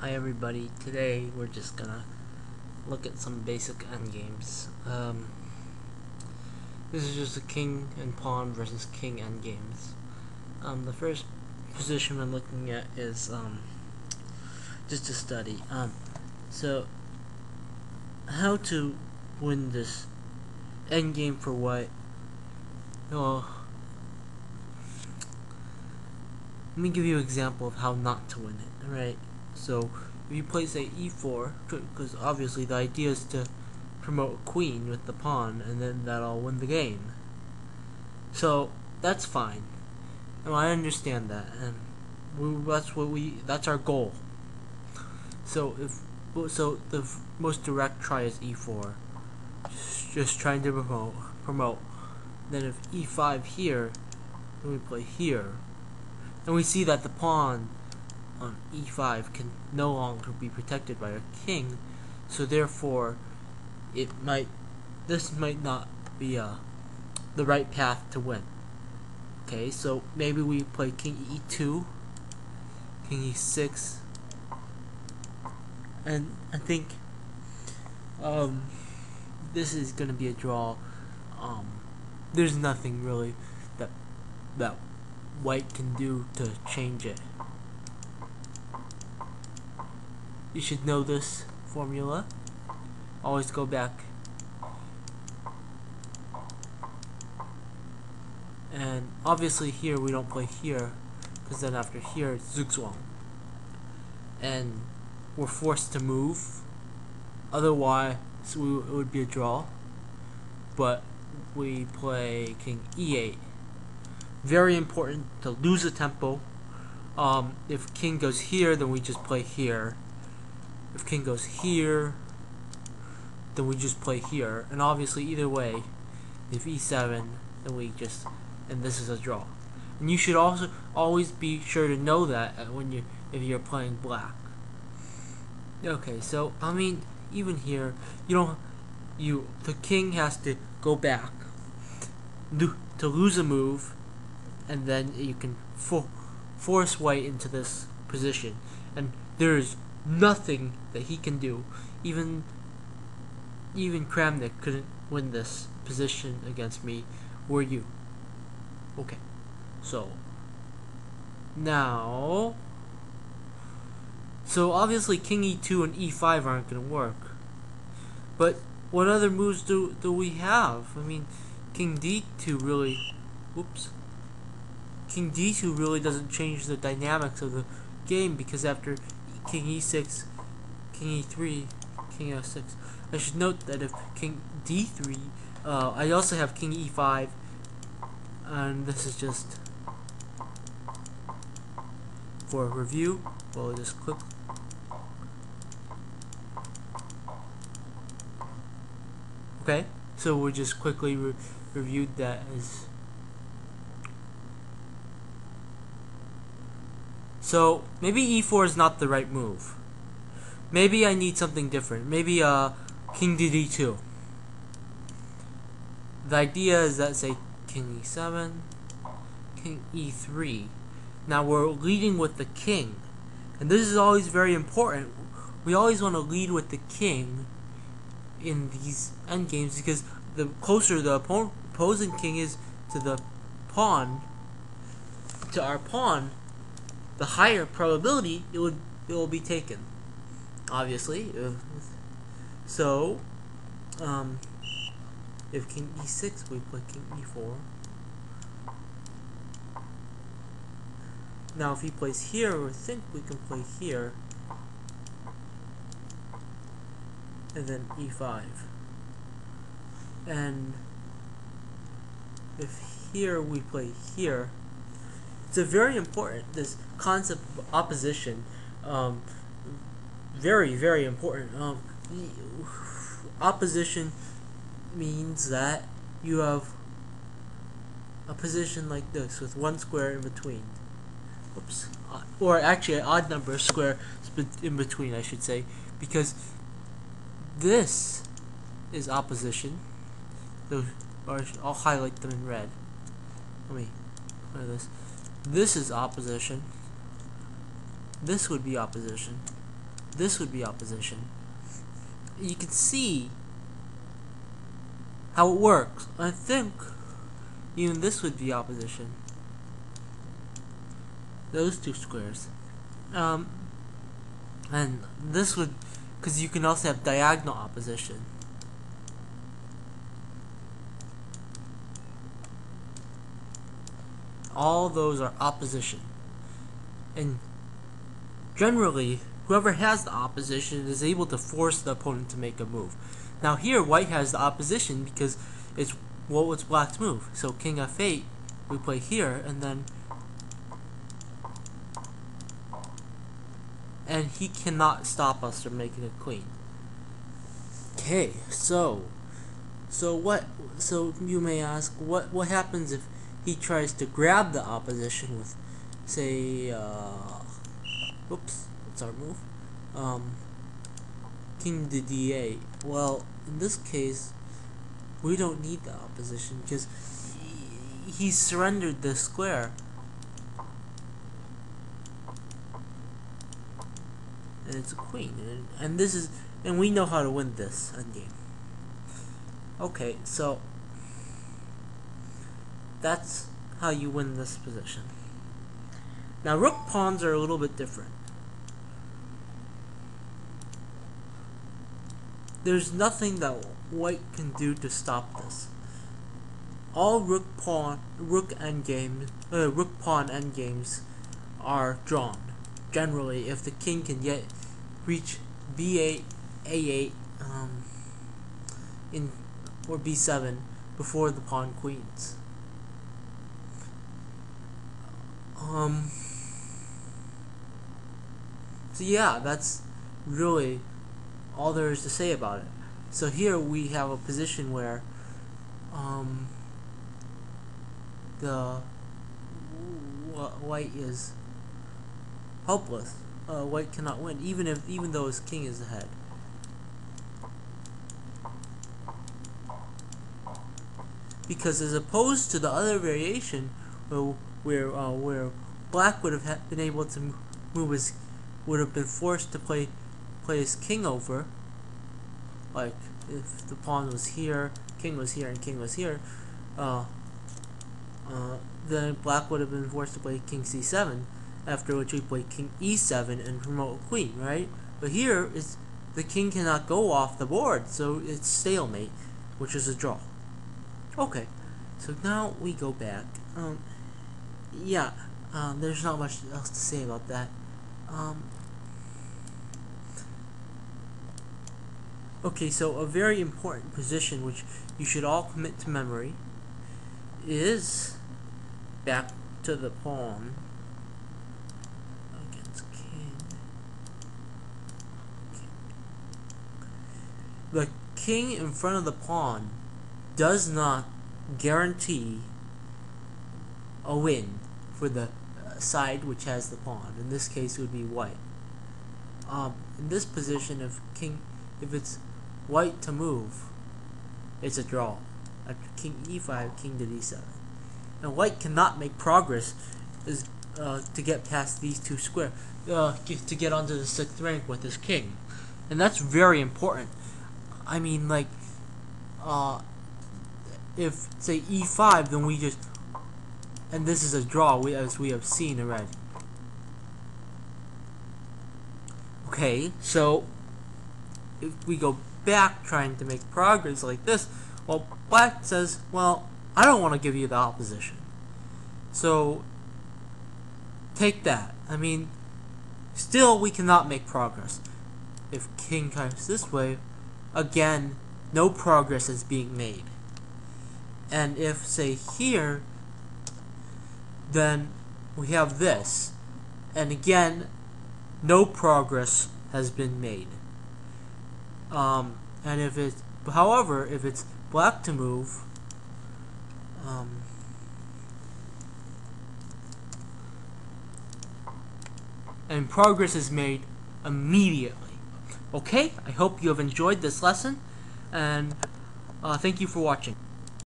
Hi everybody, today we're just gonna look at some basic endgames. This is just a king and pawn versus king endgames. The first position we're looking at is just a study. So how to win this endgame for white? Well, let me give you an example of how not to win it. Alright, so if you play say e4, because obviously the idea is to promote a queen with the pawn, and then that'll win the game. So that's fine. And I understand that, and that's our goal. So so the most direct try is e4, just trying to promote. Then if e5 here, then we play here. And we see that the pawn on e5 can no longer be protected by a king, so therefore this might not be the right path to win. Okay, so maybe we play king e2, king e6, and I think this is gonna be a draw. There's nothing really that white can do to change it. You should know this formula. Always go back. And obviously here we don't play here, because then after here it's zugzwang. And we're forced to move. Otherwise it would be a draw. But we play king e8. Very important to lose a tempo. If king goes here, then we just play here. If king goes here, then we just play here. And obviously either way, if e7, then we just, and this is a draw. And you should also always be sure to know that if you're playing black. Okay, so I mean, even here, the king has to go back to lose a move, and then you can force white into this position, and there is nothing that he can do. Even Kramnik couldn't win this position against me or you. Okay, so now, so obviously king e2 and e5 aren't gonna work, but what other moves do we have? I mean, king d2 really, king d2 really doesn't change the dynamics of the game, because after king e6, king e3, king f6. I should note that if king d3, I also have king e5, and this is just for review. We'll just click. Okay, so we just quickly reviewed that as. So maybe e4 is not the right move. Maybe I need something different. Maybe king to d2. The idea is that, say, king e7, king e3. Now we're leading with the king, and this is always very important. We always want to lead with the king in these endgames, because the closer the opposing king is to the pawn, to our pawn, the higher probability it will be taken. Obviously, so if king e6, we play king e4. Now if he plays here, we think we can play here, and then e5. And if here we play here, it's a very important, this concept of opposition, very, very important. Opposition means that you have a position like this with one square in between. Oops. Or actually an odd number of square in between, I should say, because this is opposition. Or I'll highlight them in red. Let me play this. This is opposition. This would be opposition. this would be opposition. You can see how it works. I think even this would be opposition. Those two squares. And this would, because you can also have diagonal opposition. All those are opposition. And generally, whoever has the opposition is able to force the opponent to make a move. Now here, white has the opposition because it's what was black's move. So king f8, we play here, and he cannot stop us from making a queen. Okay, so you may ask, what happens if he tries to grab the opposition with, say, whoops, what's our move? King to d8. Well, in this case, we don't need the opposition because he surrendered the square. And it's a queen, and we know how to win this endgame. Okay, so that's how you win this position. Now rook pawns are a little bit different. There's nothing that white can do to stop this. All rook pawn endgames are drawn. Generally, if the king can reach b8, a8, or b7 before the pawn queens. So yeah, that's really all there is to say about it. So here we have a position where the white is helpless. White cannot win, even though his king is ahead. Because as opposed to the other variation, where black would have been able to move would have been forced to play his king over, like if the pawn was here, king was here, and king was here, then black would have been forced to play king c7, after which we play king e7 and promote a queen, right? But here, the king cannot go off the board, so it's stalemate, which is a draw. Okay, so now we go back. There's not much else to say about that. Okay, so a very important position which you should all commit to memory is back to the pawn against king. The king in front of the pawn does not guarantee a win for the side which has the pawn. In this case, it would be white. In this position, if it's white to move, it's a draw. After king e5, king to d7, and white cannot make progress to get past these two squares, to get onto the 6th rank with his king, and that's very important. I mean, like, if say e5, then we just, and this is a draw, as we have seen already. Okay, so if we go back trying to make progress like this, well, black says, well, I don't want to give you the opposition, so take that. I mean, still we cannot make progress. If king comes this way, again, no progress is being made. And if, say, here, then we have this, and again, no progress has been made. And if it's, however, if it's black to move, and progress is made immediately. Okay, I hope you have enjoyed this lesson, and thank you for watching.